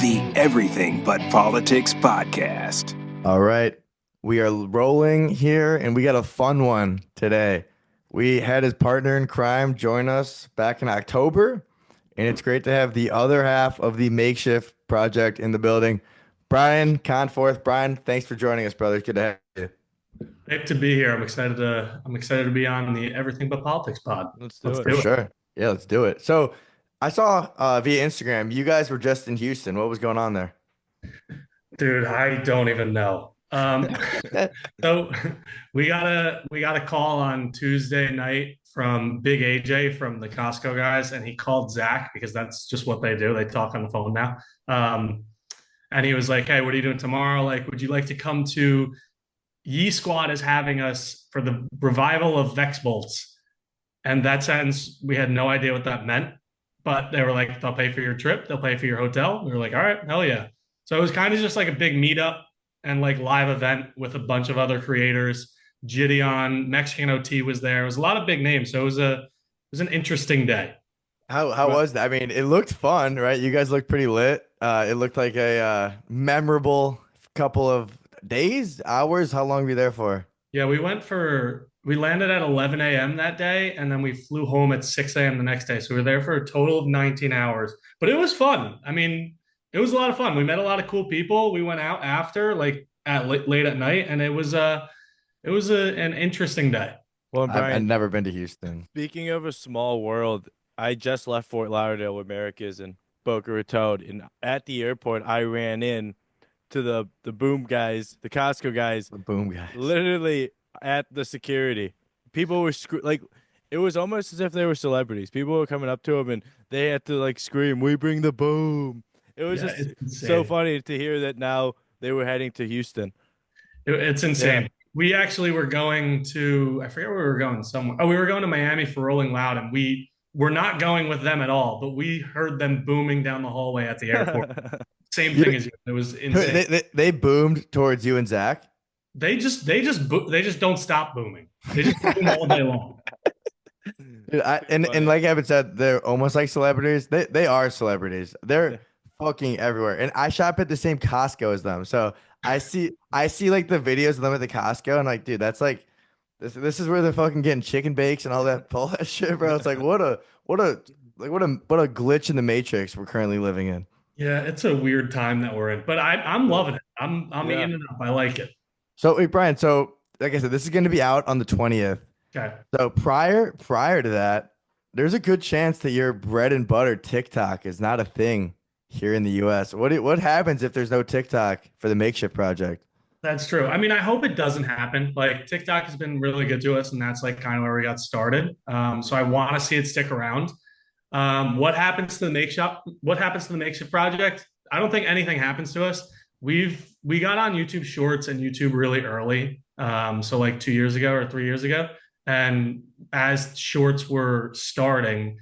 the Everything But Politics podcast. All right. We are rolling here and we got a fun one today. We had his partner in crime join us back in October, and it's great to have the other half of the Makeshift project in the building. Brian Conforth. Brian, thanks for joining us, brother. Good to have you. Great to be here. I'm excited to be on the Everything But Politics pod. Let's do it. For sure. Yeah, let's do it. So I saw via Instagram, you guys were just in Houston. What was going on there? Dude, I don't even know. So we got a call on Tuesday night from Big AJ from the Costco guys, and he called Zach because that's just what they do. They talk on the phone now. And he was like, "Hey, what are you doing tomorrow? Like, would you like to come to Yee Squad is having us for the revival of Vex Bolts?" And that sentence, we had no idea what that meant, but they were like, "They'll pay for your trip, they'll pay for your hotel." We were like, "All right, hell yeah." So it was kind of just like a big meetup and like live event with a bunch of other creators. Gideon, Mexican OT was there. It was a lot of big names. So it was an interesting day. How was that? I mean, it looked fun, right? You guys looked pretty lit. It looked like a memorable couple of days, hours. How long were you there for? Yeah, we landed at 11 a.m. that day, and then we flew home at 6 a.m. the next day. So we were there for a total of 19 hours. But it was fun. I mean, it was a lot of fun. We met a lot of cool people. We went out after, like at late at night, and an interesting day. Well, I've Brian, never been to Houston. speaking of a small world, I just left Fort Lauderdale with Americas and Boca Raton, and at the airport, I ran in to the boom guys, the Costco guys, The boom guys. literally at the security. People were like, it was almost as if they were celebrities. People were coming up to them, and they had to like scream, "We bring the boom!" It was Yeah, just it's so insane. funny to hear that now they were heading to Houston. It's insane. We actually were going to, I forget where we were going somewhere. Oh, we were going to Miami for Rolling Loud, and we were not going with them at all, but we heard them booming down the hallway at the airport. Same thing as you. It was insane. They boomed towards you and Zach. They just don't stop booming. They just boom all day long. Dude, and funny. like Evan said, they're almost like celebrities. They are celebrities. They're Yeah. fucking everywhere. And I shop at the same Costco as them. So I see like the videos of them at the Costco and like, dude, that's like this is where they're fucking getting chicken bakes and all that shit, bro. It's like what a glitch in the matrix we're currently living in. Yeah, it's a weird time that we're in, but I'm loving it. I'm Yeah. eating it up. I like it. So wait, Brian, so like I said, this is gonna be out on the 20th. Okay. So prior to that, there's a good chance that your bread and butter TikTok is not a thing here in the US. What happens if there's no TikTok for the Makeshift project? That's true. I mean, I hope it doesn't happen. Like TikTok has been really good to us, and that's like kind of where we got started. So I want to see it stick around. What happens to the makeshift? What happens to the makeshift project? I don't think anything happens to us. We got on YouTube Shorts and YouTube really early. So like 2 years ago or 3 years ago, and as Shorts were starting,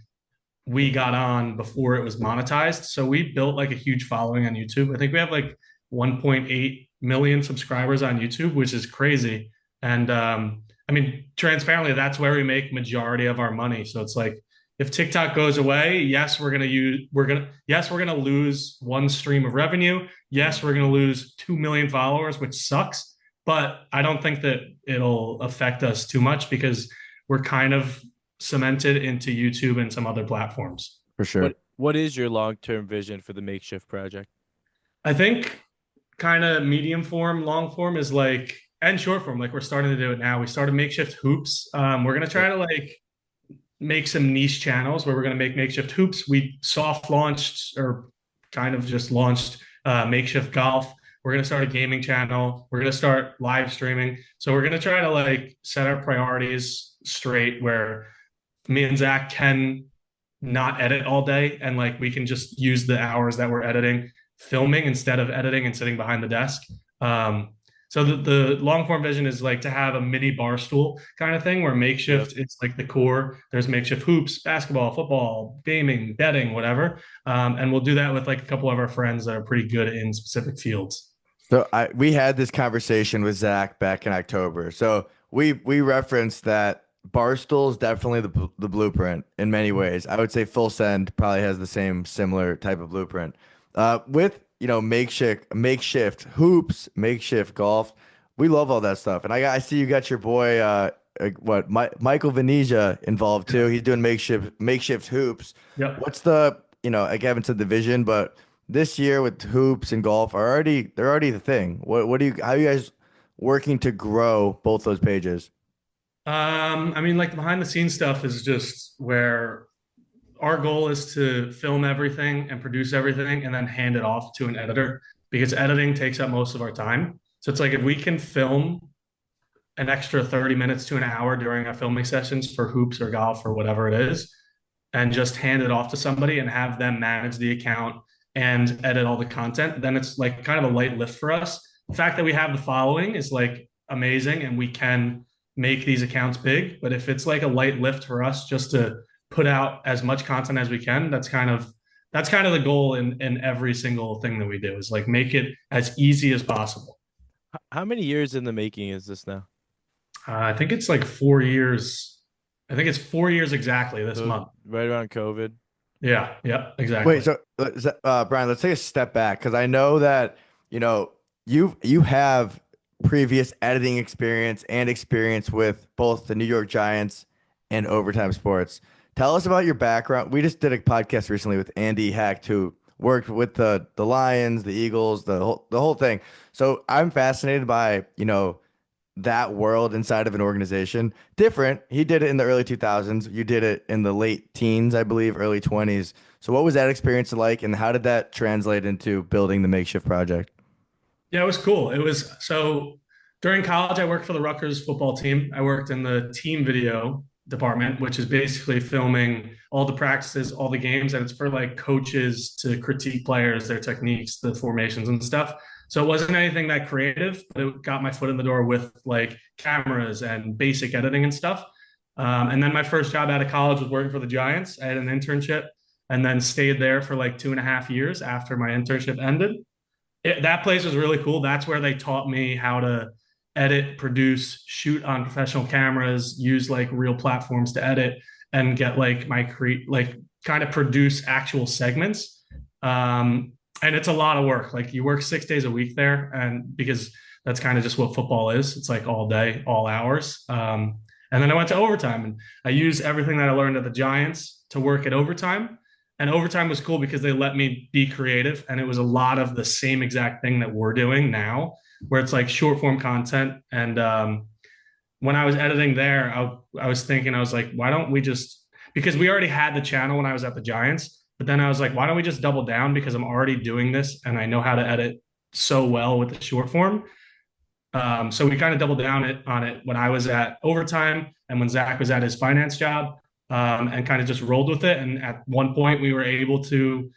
we got on before it was monetized. So we built like a huge following on YouTube. I think we have like 1.8 million subscribers on YouTube, which is crazy. And I mean, transparently, that's where we make majority of our money. So it's like if TikTok goes away, yes, we're gonna lose one stream of revenue. Yes, we're gonna lose 2 million followers, which sucks. But I don't think that it'll affect us too much because we're kind of cemented into YouTube and some other platforms. For sure. What is your long-term vision for the Makeshift project? I think kind of medium form, long form is like, and short form, like we're starting to do it now. We started Makeshift Hoops. We're gonna try to like make some niche channels where we're gonna make Makeshift Hoops. We soft launched or kind of just launched Makeshift Golf. We're gonna start a gaming channel. We're gonna start live streaming. So we're gonna try to like set our priorities straight where me and Zach can not edit all day and like we can just use the hours that we're editing filming instead of editing and sitting behind the desk. So the long form vision is like to have a mini bar stool kind of thing where Makeshift is like the core. There's Makeshift hoops, basketball, football, gaming, betting, whatever. And we'll do that with like a couple of our friends that are pretty good in specific fields. So we had this conversation with Zach back in October. So we referenced that Barstool is definitely the blueprint in many ways. I would say Full Send probably has the same similar type of blueprint. With makeshift hoops, makeshift golf. We love all that stuff. And I see you got your boy Michael Venetia involved too. He's doing makeshift hoops. Yep. What's the like I haven't said the vision, but this year with hoops and golf they're already the thing. How are you guys working to grow both those pages? I mean, like the behind the scenes stuff is just where our goal is to film everything and produce everything and then hand it off to an editor because editing takes up most of our time. So it's like if we can film an extra 30 minutes to an hour during our filming sessions for hoops or golf or whatever it is, and just hand it off to somebody and have them manage the account and edit all the content, then it's like kind of a light lift for us. The fact that we have the following is like amazing and we can make these accounts big. But if it's like a light lift for us just to put out as much content as we can, that's kind of the goal in every single thing that we do is like make it as easy as possible. How many years in the making is this now? I think it's like 4 years. I think it's 4 years exactly this month. Right around COVID. Yeah, exactly. Wait, so Brian, let's take a step back because I know that you have previous editing experience and experience with both the New York Giants and Overtime Sports. Tell us about your background. We just did a podcast recently with Andy Hecht, who worked with the Lions, the Eagles, the whole thing. So I'm fascinated by that world inside of an organization. Different. He did it in the early 2000s. You did it in the late teens, I believe, early 20s. So what was that experience like, and how did that translate into building the Makeshift project? Yeah, it was cool. It was so during college, I worked for the Rutgers football team. I worked in the team video department, which is basically filming all the practices, all the games, and it's for like coaches to critique players, their techniques, the formations and stuff. So it wasn't anything that creative, but it got my foot in the door with like cameras and basic editing and stuff. And then my first job out of college was working for the Giants. I had an internship and then stayed there for like 2.5 years after my internship ended. That place was really cool. That's where they taught me how to edit, produce, shoot on professional cameras, use like real platforms to edit and get like kind of produce actual segments. And it's a lot of work. Like you work 6 days a week there, and because that's kind of just what football is. It's like all day, all hours. And then I went to overtime and I used everything that I learned at the Giants to work at overtime. And overtime was cool because they let me be creative. And it was a lot of the same exact thing that we're doing now, where it's like short form content. And when I was editing there, I was thinking, I was like, why don't we just, because we already had the channel when I was at the Giants, but then I was like, why don't we just double down because I'm already doing this and I know how to edit so well with the short form. So we kind of doubled down on it when I was at overtime and when Zach was at his finance job, and kind of just rolled with it. And at one point we were able to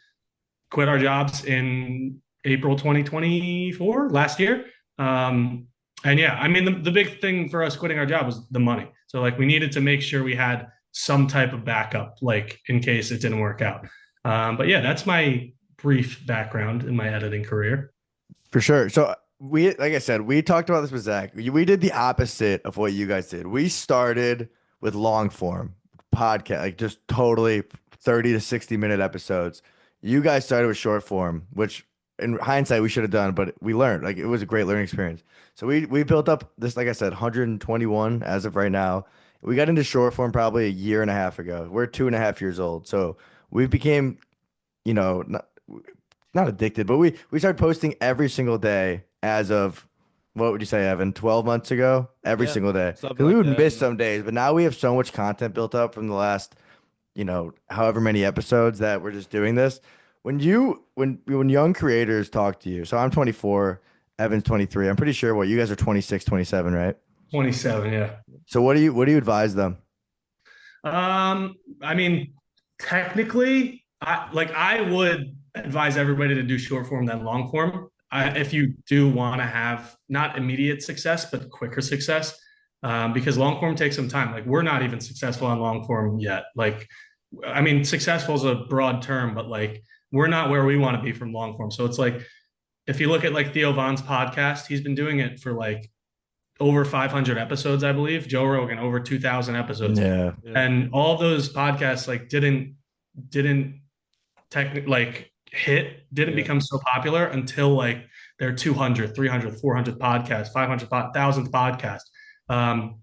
quit our jobs in April 2024 last year. And yeah, I mean, the big thing for us quitting our job was the money. So like we needed to make sure we had some type of backup, like in case it didn't work out. But yeah, that's my brief background in my editing career. For sure. So like I said, we talked about this with Zach. We did the opposite of what you guys did. We started with long form podcast, like just totally 30 to 60-minute episodes. You guys started with short form, which in hindsight we should have done, but we learned. Like it was a great learning experience. So we built up this, like I said, 121 as of right now. We got into short form probably a year and a half ago. We're 2.5 years old. So we became, not addicted, but we started posting every single day as of, what would you say, Evan, 12 months ago? Every single day. Because we would miss some days, but now we have so much content built up from the last, however many episodes that we're just doing this. When young creators talk to you, so I'm 24, Evan's 23. I'm pretty sure you guys are 26, 27, right? 27, yeah. So what do you advise them? I mean, technically, I would advise everybody to do short form than long form. If you do want to have not immediate success, but quicker success, because long form takes some time. Like we're not even successful on long form yet. Like, I mean, successful is a broad term, but like we're not where we want to be from long form. So it's like, if you look at like Theo Von's podcast, he's been doing it for like over 500 episodes, I believe. Joe Rogan, over 2,000 episodes. Yeah. And all those podcasts like didn't didn't Yeah. become so popular until like their 200, 300, 400 podcast, 500, 1,000th podcast. Um,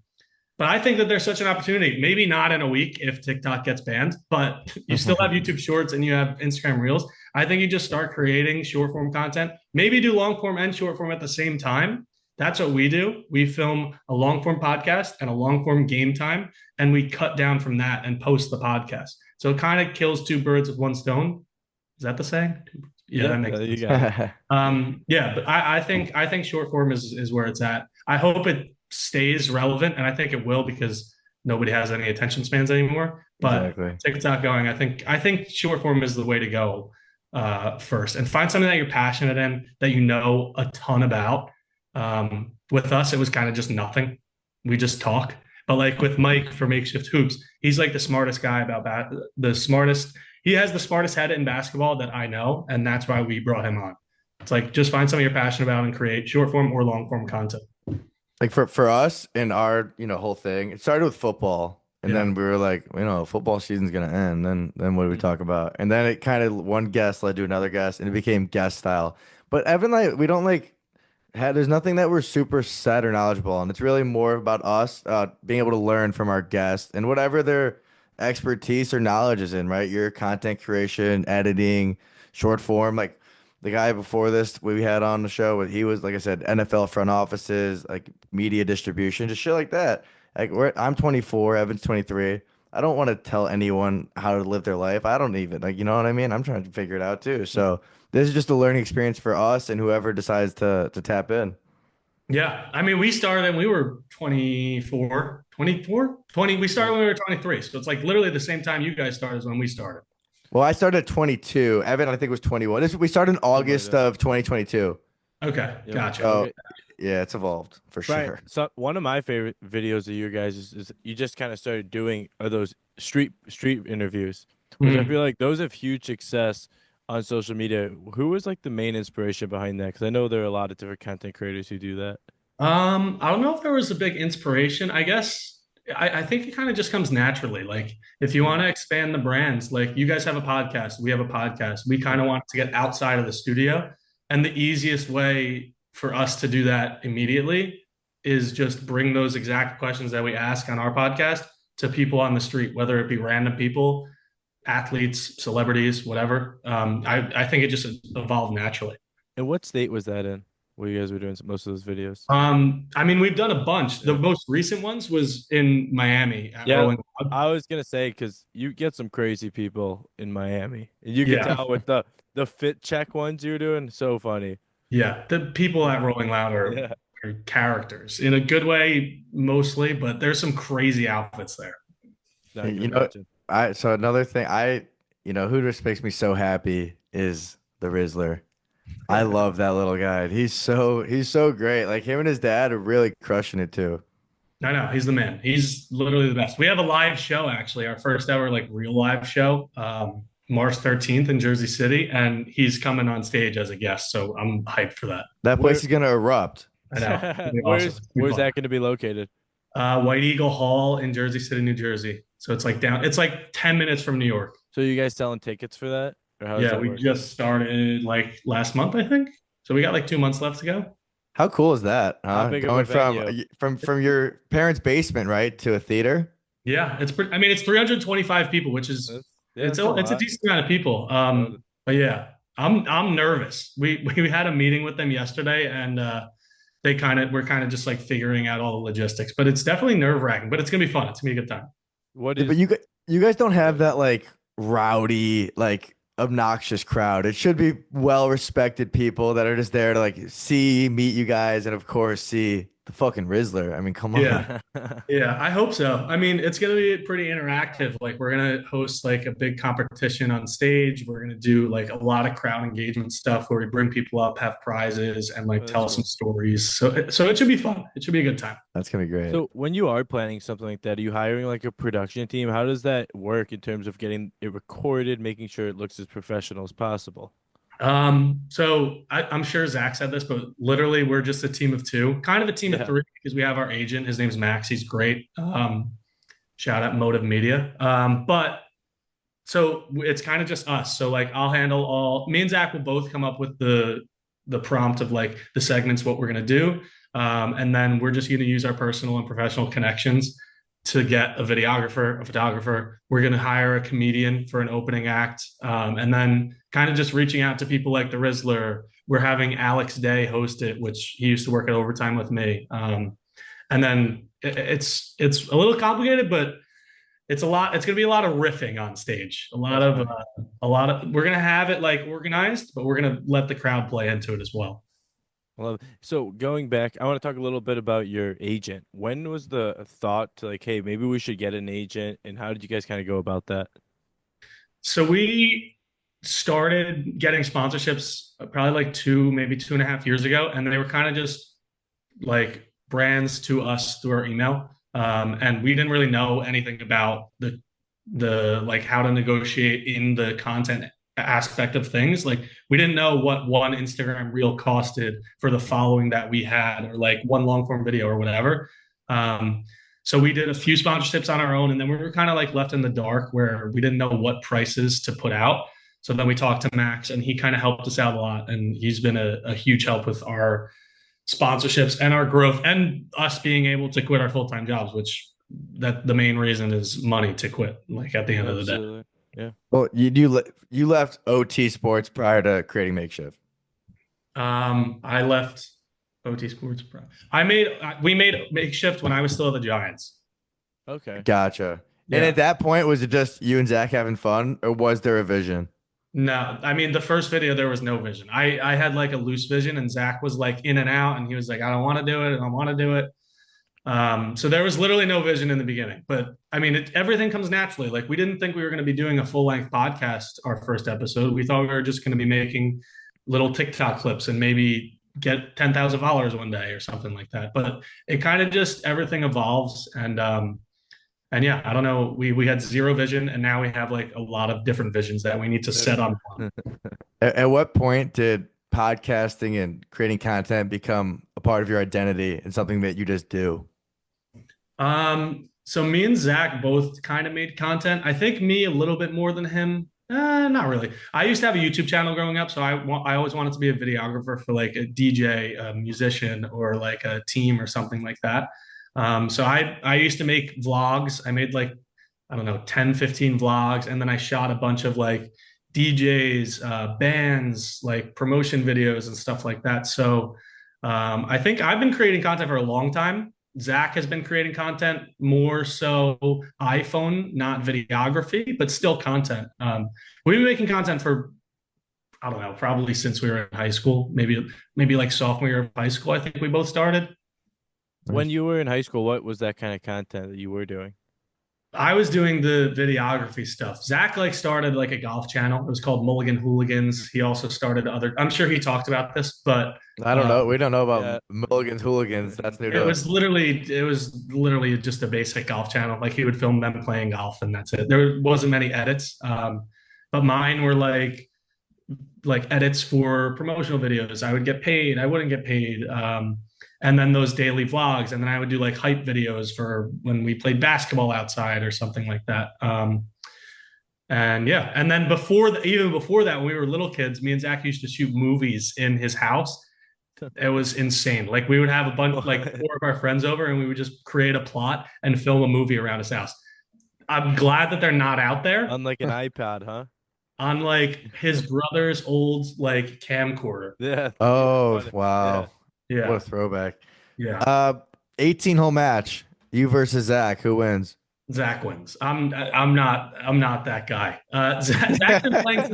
but I think that there's such an opportunity. Maybe not in a week if TikTok gets banned, but you still have YouTube Shorts and you have Instagram Reels. I think you just start creating short form content. Maybe do long form and short form at the same time. That's what we do. We film a long form podcast and a long form game time, and we cut down from that and post the podcast. So it kind of kills two birds with one stone. Is that the saying? Yeah, that makes You sense. got it. Yeah, but I think short form is where it's at. I hope it stays relevant, and I think it will because nobody has any attention spans anymore. But Exactly. TikTok going, I think short form is the way to go first, and find something that you're passionate in that you know a ton about. With us, it was kind of just nothing. We just talk. But like with Mike for Makeshift Hoops, he's like the smartest guy about the smartest. He has the smartest head in basketball that I know, and that's why we brought him on. It's like just find something you're passionate about and create short form or long form content. Like for us in our, whole thing, it started with football. And Yeah. then we were like, football season's gonna end. Then what do we talk about? And then it kind of one guest led to another guest and it became guest style. But Evan, like we don't like there's nothing that we're super set or knowledgeable on. It's really more about us being able to learn from our guests and whatever their expertise or knowledge is in, right? Your content creation, editing, short form. Like the guy before this we had on the show, he was, like I said, NFL front offices, like media distribution, just shit like that. Like I'm 24, Evan's 23. I don't want to tell anyone how to live their life. I don't even, like, you know what I mean? I'm trying to figure it out too. So this is just a learning experience for us and whoever decides to tap in. Yeah. I mean, we started, we were 24, 24, 20. We started when we were 23. So it's like literally the same time you guys started as when we started. Well, I started at 22. Evan, I think, was 21. We started in August that. of 2022. Okay. Yep. Gotcha. So Okay. yeah, it's evolved for Right. sure. So one of my favorite videos of you guys is you just kind of started doing are those street interviews, which I Mhm. feel like those have huge success on social media. Who was like the main inspiration behind that? Because I know there are a lot of different content creators who do that. I don't know if there was a big inspiration. I guess I think it kind of just comes naturally. Like if you want to expand the brands, like you guys have a podcast, we have a podcast. We kind of want to get outside of the studio. And the easiest way for us to do that immediately is just bring those exact questions that we ask on our podcast to people on the street, whether it be random people, athletes, celebrities, whatever. I think it just evolved naturally. And what state was that in? Where you guys were doing most of those videos? I mean, we've done a bunch. The most recent ones was in Miami at Yeah, Rolling Loud. I was gonna say because you get some crazy people in Miami, and you can Yeah, tell with the fit check ones you're doing. So funny. yeah. The people at Rolling Loud Yeah, are characters in a good way, mostly, but there's some crazy outfits there. I can You know, imagine. so another thing, who just makes me so happy is the Rizzler. I love that little guy. He's so great. Like him and his dad are really crushing it too. I know he's the man. He's literally the best. We have a live show actually, our first ever like real live show, March 13th in Jersey City, and he's coming on stage as a guest. So I'm hyped for that. That Where place is gonna erupt. I know. It'll be awesome. where's It's gonna be where's fun. that going to be located? White Eagle Hall in Jersey City, New Jersey. So it's like down. It's like 10 minutes from New York. So you guys selling tickets for that, or how does Yeah, that we work? just started like last month, I think. So we got like 2 months left to go. How cool is that? How big of Going a venue? from your parents' basement, right, to a theater. Yeah, it's pretty. I mean, it's 325 people, which is That's it's a lot. decent amount of people. But yeah, I'm nervous. We had a meeting with them yesterday, and we're kind of just like figuring out all the logistics. But it's definitely nerve wracking. But it's gonna be fun. It's gonna be a good time. What Yeah, but is? you guys don't have that like rowdy, like obnoxious crowd. It should be well respected people that are just there to like meet you guys, and of course see the fucking Rizzler. I mean, come on. Yeah. Yeah, I hope so. I mean, it's going to be pretty interactive. Like, we're going to host like a big competition on stage. We're going to do like a lot of crowd engagement stuff where we bring people up, have prizes, and like Oh, tell that's some cool. stories. So it should be fun. It should be a good time. That's gonna be great. So when you are planning something like that, are you hiring like a production team? How does that work in terms of getting it recorded, making sure it looks as professional as possible? So I'm sure Zach said this, but literally we're just a team of two, kind of a team of Yeah. three because we have our agent. His name's Max. He's great. Shout out Motive Media. But So it's kind of just us. So like I'll handle all. Me and Zach will both come up with the prompt of like the segments, what we're gonna do, and then we're just gonna use our personal and professional connections to get a videographer, a photographer. We're gonna hire a comedian for an opening act, and then kind of just reaching out to people like the Rizzler. We're having Alex Day host it, which he used to work at Overtime with me. And then it's a little complicated, but it's a lot. It's going to be a lot of riffing on stage. We're going to have it like organized, but we're going to let the crowd play into it as well. I love it. So going back, I want to talk a little bit about your agent. When was the thought to like, hey, maybe we should get an agent, and how did you guys kind of go about that? So we started getting sponsorships probably like maybe 2.5 years ago, and they were kind of just like brands to us through our email. And we didn't really know anything about the like how to negotiate in the content aspect of things. Like we didn't know what one Instagram reel costed for the following that we had, or like one long form video or whatever. So we did a few sponsorships on our own, and then we were kind of like left in the dark where we didn't know what prices to put out. So then we talked to Max, and he kind of helped us out a lot, and he's been a huge help with our sponsorships and our growth and us being able to quit our full-time jobs, which that the main reason is money to quit, like at the end of the day. Absolutely. Yeah. Well, you left OT Sports prior to creating Makeshift. I left OT Sports Pro. We made Makeshift when I was still at the Giants. Okay. Gotcha. Yeah. And at that point, was it just you and Zach having fun, or was there a vision? No, I mean the first video there was no vision. I had like a loose vision, and Zach was like in and out, and he was like, I don't want to do it, I don't want to do it. So there was literally no vision in the beginning, but I mean, everything comes naturally. Like we didn't think we were going to be doing a full length podcast our first episode. We thought we were just going to be making little TikTok clips and maybe get 10,000 followers one day or something like that. But it kind of just everything evolves, and yeah, I don't know. We had zero vision, and now we have like a lot of different visions that we need to set on. At what point did podcasting and creating content become a part of your identity and something that you just do? So me and Zach both kind of made content. I think me a little bit more than him. Not really. I used to have a YouTube channel growing up, so I always wanted to be a videographer for like a DJ, a musician, or like a team or something like that. So I used to make vlogs. I made like, I don't know, 10, 15 vlogs, and then I shot a bunch of like DJs, bands, like promotion videos and stuff like that. So I think I've been creating content for a long time. Zach has been creating content more so iPhone, not videography, but still content. We've been making content for, I don't know, probably since we were in high school, maybe like sophomore year of high school. I think we both started. When you were in high school, what was that kind of content that you were doing? I was doing the videography stuff. Zach like started like a golf channel. It was called Mulligan Hooligans. He also started other. I'm sure he talked about this, but I don't know. We don't know about yeah. Mulligan's Hooligans. That's new to it us. was literally just a basic golf channel. Like he would film them playing golf, and that's it. There wasn't many edits, but mine were like edits for promotional videos. I would get paid. I wouldn't get paid. And then those daily vlogs, and then I would do like hype videos for when we played basketball outside or something like that. And yeah, and then even before that, when we were little kids, me and Zach used to shoot movies in his house. It was insane. Like we would have a bunch, like four of our friends over, and we would just create a plot and film a movie around his house. I'm glad that they're not out there. On like an iPad, huh? On like his brother's old like camcorder. Yeah. Oh, wow. Yeah. What a throwback. Yeah. 18-hole match. You versus Zach. Who wins? Zach wins. I'm not that guy. Zach's been playing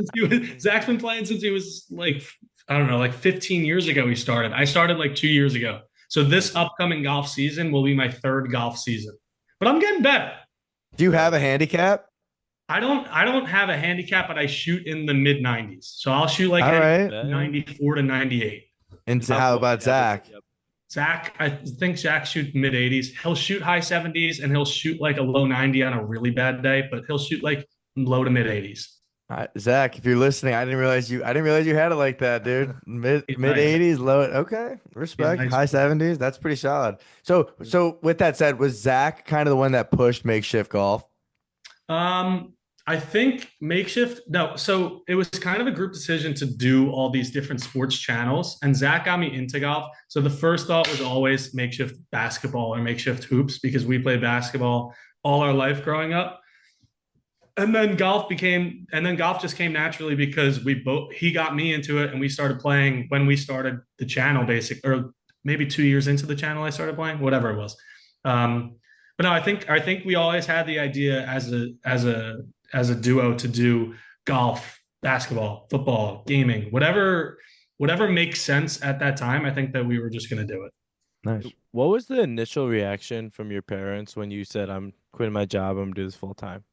since he was like, I don't know, like 15 years ago he started. I started like 2 years ago. So this upcoming golf season will be my third golf season. But I'm getting better. Do you have a handicap? I don't have a handicap, but I shoot in the mid 90s. So I'll shoot like All right. 94 to 98. And how about Zach? Zach, I think Zach shoots mid 80s. He'll shoot high 70s, and he'll shoot like a low 90 on a really bad day, but he'll shoot like low to mid 80s. Zach, if you're listening, I didn't realize you had it like that, dude. Mid 80s, low. Okay, respect. Nice. High 70s. That's pretty solid. So with that said, was Zach kind of the one that pushed Makeshift golf? I think Makeshift, no, so it was kind of a group decision to do all these different sports channels, and Zach got me into golf. So the first thought was always Makeshift basketball or Makeshift hoops because we played basketball all our life growing up. And then golf just came naturally because he got me into it and we started playing when we started the channel, or maybe 2 years into the channel I started playing, whatever it was. um but no, I think we always had the idea as a duo to do golf, basketball, football, gaming, whatever makes sense at that time. I think that we were just going to do it. Nice. What was the initial reaction from your parents when you said, "I'm quitting my job, I'm gonna do this full time"?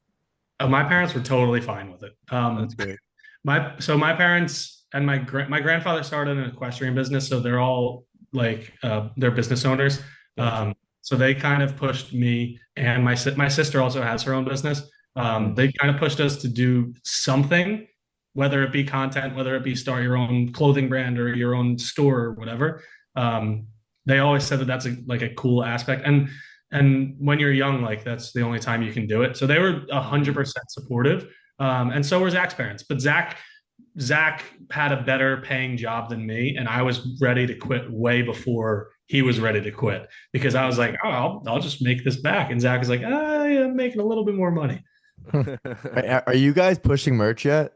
My parents were totally fine with it. That's great. My parents and my grandfather started an equestrian business, so they're all like they're business owners. Gotcha. So they kind of pushed me, and my sister also has her own business. They kind of pushed us to do something, whether it be content, whether it be start your own clothing brand or your own store or whatever. They always said that that's like a cool aspect, and when you're young, like that's the only time you can do it. So they were 100% supportive, and so were Zach's parents. But Zach had a better paying job than me, and I was ready to quit way before he was ready to quit because I was like, oh, I'll just make this back. And Zach was like, I'm making a little bit more money. Are you guys pushing merch yet?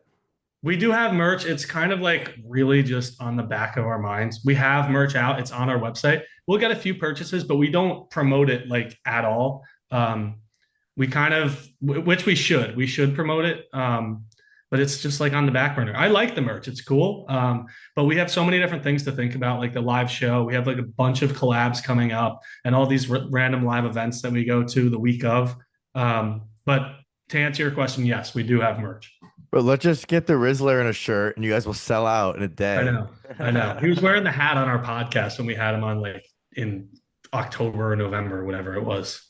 We do have merch. It's kind of like really just on the back of our minds. We have merch out. It's on our website. We'll get a few purchases, but we don't promote it like at all. We kind of, which we should. We should promote it. But it's just like on the back burner. I like the merch. It's cool. But we have so many different things to think about, like the live show. We have like a bunch of collabs coming up and all these random live events that we go to the week of. But to answer your question, yes, we do have merch. But let's just get the Rizzler in a shirt and you guys will sell out in a day. I know. He was wearing the hat on our podcast when we had him on like in October or November, whatever it was.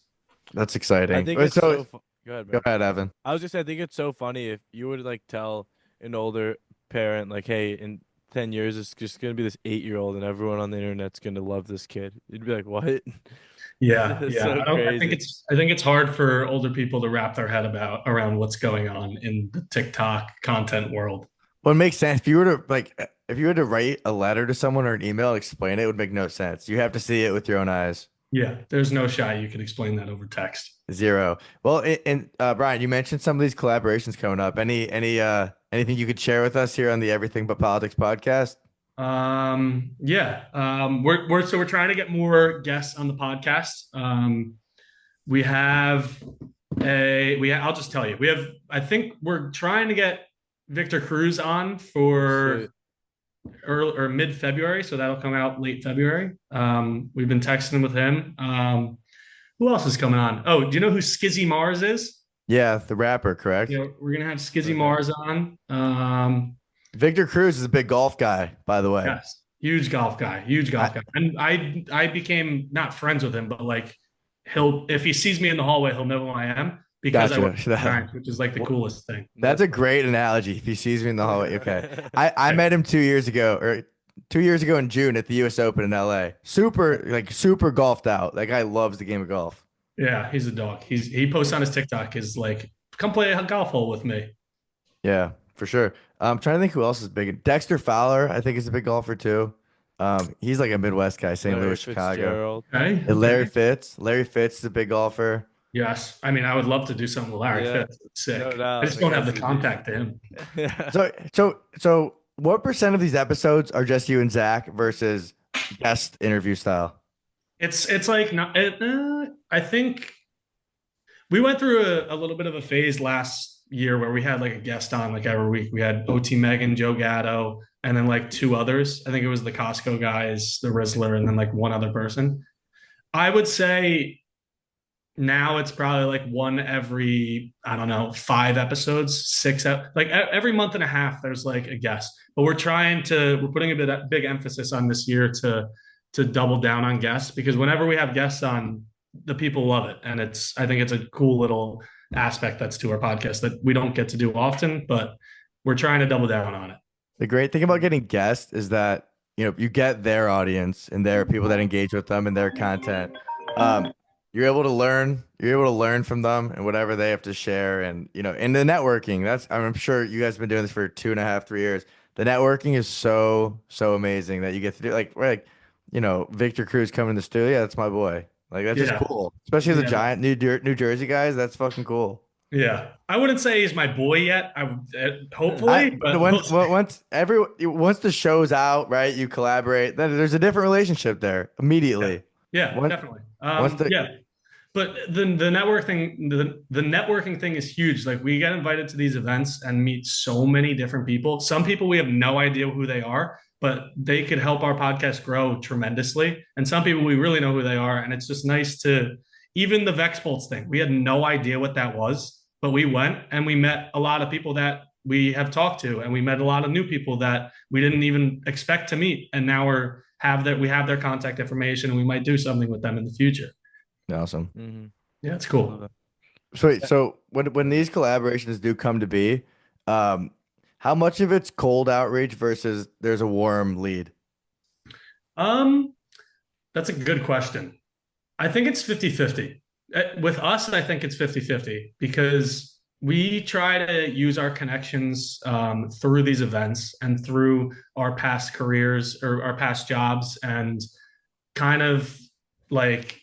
That's exciting. I think it's So, go ahead, go man. ahead, Evan. I was just saying, I think it's so funny if you would like tell an older parent, like, hey, in 10 years, it's just going to be this 8-year-old and everyone on the internet's going to love this kid. You'd be like, what? Yeah, It's yeah. so crazy. I think it's hard for older people to wrap their head around what's going on in the TikTok content world. Well, it makes sense. If you were to write a letter to someone or an email, explain it, it would make no sense. You have to see it with your own eyes. Yeah, there's no shot you could explain that over text. Zero. Well, and Brian, you mentioned some of these collaborations coming up. Anything you could share with us here on the Everything But Politics podcast? Yeah. We're trying to get more guests on the podcast. We have I'll just tell you, I think we're trying to get Victor Cruz on for Sweet. early or mid-February, so that'll come out late February. We've been texting with him. Who else is coming on? Oh, do you know who Skizzy Mars is? Yeah, the rapper, correct? You know, we're gonna have Skizzy Okay. Mars on. Victor Cruz is a big golf guy, by the way. Yes, huge golf guy, and I became not friends with him, but like if he sees me in the hallway, he'll know who I am because I Gotcha. work at the Giants, which is like the coolest thing. That's a great analogy. If he sees me in the hallway, okay. I met him 2 years ago in June at the U.S. Open in L.A. Super golfed out. That guy loves the game of golf. Yeah, he's a dog. He posts on his TikTok is like, come play a golf hole with me. Yeah, for sure. I'm trying to think who else is big. Dexter Fowler, I think, is a big golfer too. He's like a Midwest guy, St. Larry Louis, Chicago. Fitzgerald. Okay. And Larry Fitz. Larry Fitz is a big golfer. Yes. I mean, I would love to do something with Larry Yeah, Fitz. It's sick. no doubt. I just don't have the contact to him. Yeah. So what percent of these episodes are just you and Zach versus guest interview style? It's like not. I think we went through a little bit of a phase last year where we had like a guest on like every week. We had OT Megan, Joe Gatto, and then like two others. I think it was the Costco guys, the Rizzler, and then like one other person. I would say now it's probably like one every, I don't know, 5 episodes, like every month and a half, there's like a guest. But we're putting a big emphasis on this year to double down on guests because whenever we have guests on, the people love it. And I think it's a cool little aspect that's to our podcast that we don't get to do often, but we're trying to double down on it. The great thing about getting guests is that, you get their audience and there are people that engage with them and their content. you're able to learn. You're able to learn from them and whatever they have to share. And in the networking, I'm sure you guys have been doing this for 2.5, 3 years. The networking is so amazing that you get to do Victor Cruz coming in the studio. Yeah, that's my boy. Like that's just Yeah. cool, especially as a Yeah. giant New Jersey guys. That's fucking cool. Yeah. I wouldn't say he's my boy yet. I would I hopefully, but we'll once see. once the show's out, right? You collaborate. Then there's a different relationship there Yeah. immediately. Yeah, Once definitely. once the Yeah. But the networking thing is huge. Like we get invited to these events and meet so many different people. Some people we have no idea who they are, but they could help our podcast grow tremendously. And some people we really know who they are. And it's just nice to even the Vex Bolts thing. We had no idea what that was, but we went and we met a lot of people that we have talked to, and we met a lot of new people that we didn't even expect to meet. And now we have their contact information and we might do something with them in the future. awesome. Mm-hmm. Yeah, it's cool. So when these collaborations do come to be, how much of it's cold outreach versus there's a warm lead? Um, that's a good question. I think it's 50-50. With us, I think it's 50-50 because we try to use our connections through these events and through our past careers or our past jobs and kind of like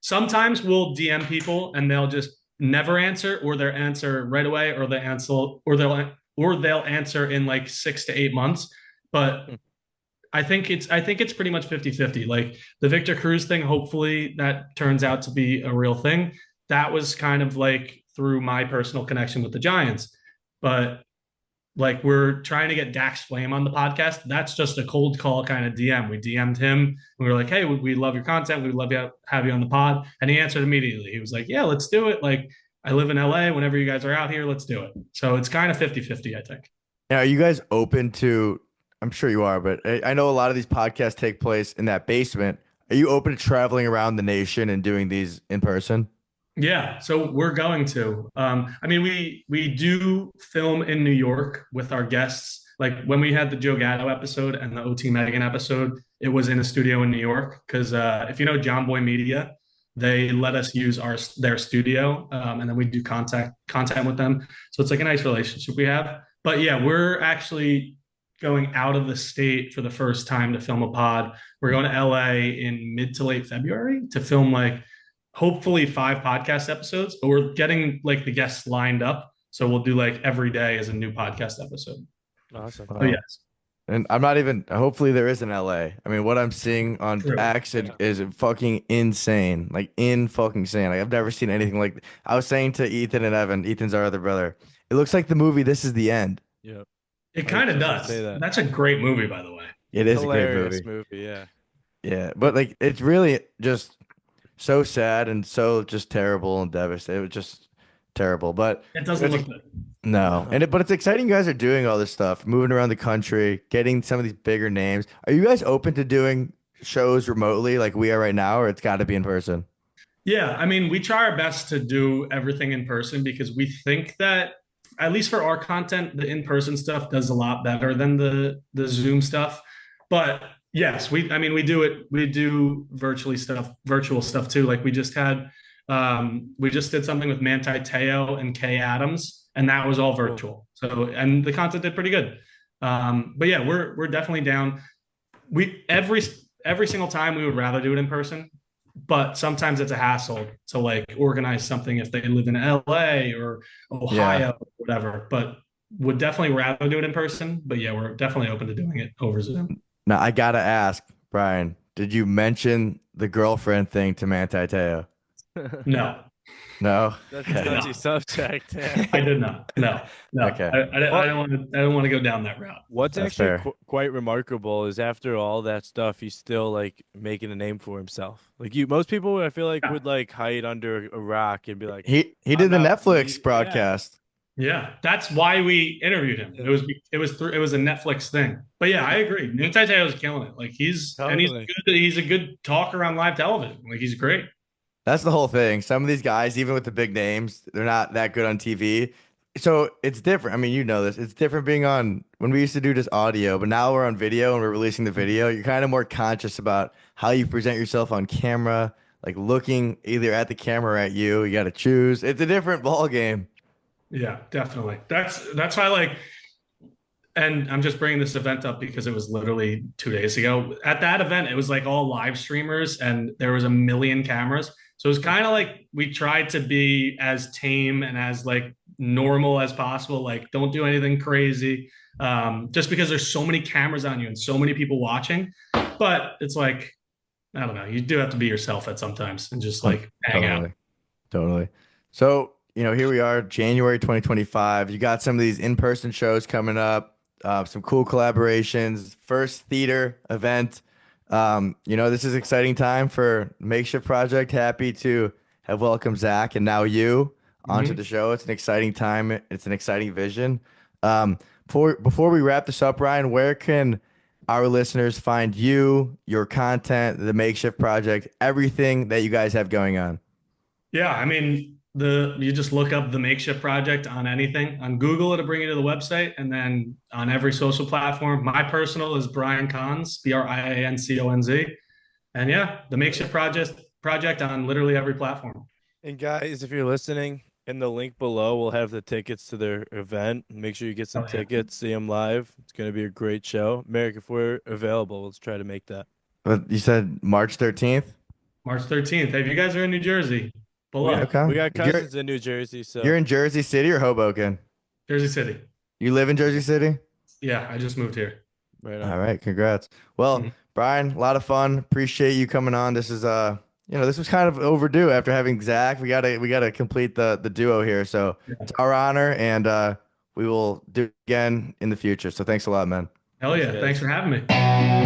sometimes we'll DM people and they'll just never answer, or they'll answer right away, or they'll answer in like 6 to 8 months. But I think it's pretty much 50-50. Like the Victor Cruz thing, hopefully that turns out to be a real thing. That was kind of like through my personal connection with the Giants. But like we're trying to get Dax Flame on the podcast. That's just a cold call kind of DM. We DM'd him. We were like, hey, we love your content. We'd love to have you on the pod. And he answered immediately. He was like, yeah, let's do it. Like I live in LA. Whenever you guys are out here, let's do it. So it's kind of 50-50, I think. Now, are you guys open to? I'm sure you are, but I know a lot of these podcasts take place in that basement. Are you open to traveling around the nation and doing these in person? Yeah, so we're going to. I mean, we do film in New York with our guests. Like when we had the Joe Gatto episode and the OT Megan episode, it was in a studio in New York because if you know John Boy Media, they let us use their studio, and then we do content with them. So it's like a nice relationship we have. But yeah, we're actually going out of the state for the first time to film a pod. We're going to LA in mid to late February to film like hopefully 5 podcast episodes, but we're getting like the guests lined up. So we'll do like every day as a new podcast episode. Awesome. So yes. And I'm not even. Hopefully, there is an LA. I mean, what I'm seeing on True. X is fucking insane. Like in fucking insane. Like I've never seen anything like. I was saying to Ethan and Evan. Ethan's our other brother. It looks like the movie This Is the End. Yeah. It kind of just does. say that. That's a great movie, by the way. It is a great Hilarious movie. Yeah. Yeah, but like it's really just so sad and so just terrible and devastating. It was just terrible. But It doesn't it's look good. no, but it's exciting. You guys are doing all this stuff, moving around the country, getting some of these bigger names. Are you guys open to doing shows remotely like we are right now, or it's got to be in person? Yeah, I mean, we try our best to do everything in person because we think that at least for our content, the in-person stuff does a lot better than the Zoom stuff. But yes, we do it. We do virtual stuff too. Like we just did something with Manti Teo and Kay Adams, and that was all virtual. So and the content did pretty good. But yeah, we're definitely down. We every single time we would rather do it in person, but sometimes it's a hassle to like organize something if they live in LA or Ohio or whatever. But would definitely rather do it in person. But yeah, we're definitely open to doing it over Zoom. Now I gotta ask, Brian, did you mention the girlfriend thing to Manti Teo? No, No. That's a touchy subject. I did not. No. Okay. I don't want to go down that route. What's That's actually fair. quite remarkable is after all that stuff, he's still like making a name for himself. Like most people, I feel like would like hide under a rock and be like, He I'm did the not- Netflix yeah. broadcast. Yeah, that's why we interviewed him. Yeah. It was a Netflix thing. But yeah, I agree. Manti Teo's killing it. Like he's Totally. good. He's a good talker on live television. Like he's great. That's the whole thing. Some of these guys, even with the big names, they're not that good on TV. So it's different. I mean, you know this. It's different being on when we used to do just audio, but now we're on video and we're releasing the video. You're kind of more conscious about how you present yourself on camera, like looking either at the camera or at you. You got to choose. It's a different ball game. Yeah, definitely. That's why like, and I'm just bringing this event up because it was literally 2 days ago. At that event, it was like all live streamers and there was a million cameras. So it was kind of like we tried to be as tame and as like normal as possible. Like, don't do anything crazy. Just because there's so many cameras on you and so many people watching. But it's like, I don't know, you do have to be yourself at sometimes and just like hang out. Totally. Totally. So, here we are, January 2025. You got some of these in-person shows coming up, some cool collaborations, first theater event. This is an exciting time for Makeshift Project. Happy to have welcomed Zach and now you onto the show. It's an exciting time. It's an exciting vision. Before we wrap this up, Ryan, where can our listeners find you, your content, the Makeshift Project, everything that you guys have going on? Yeah, I mean, you just look up the Makeshift Project on anything. On Google, it'll bring you to the website, and then on every social platform. My personal is Brian Conz, BrianConz. And yeah, the Makeshift Project on literally every platform. And guys, if you're listening, in the link below, we'll have the tickets to their event. Make sure you get some tickets, see them live. It's going to be a great show. Merrick, if we're available, let's try to make that. But you said March 13th? March 13th. Hey, if you guys are in New Jersey, pull up. Okay. We got cousins in New Jersey. So You're in Jersey City or Hoboken? Jersey City. You live in Jersey City? Yeah, I just moved here. right on. All right, congrats. Well, Brian, a lot of fun. Appreciate you coming on. This is this was kind of overdue after having Zach. We gotta complete the duo here. So it's our honor, and we will do it again in the future. So thanks a lot, man. Hell yeah. Thanks for having me.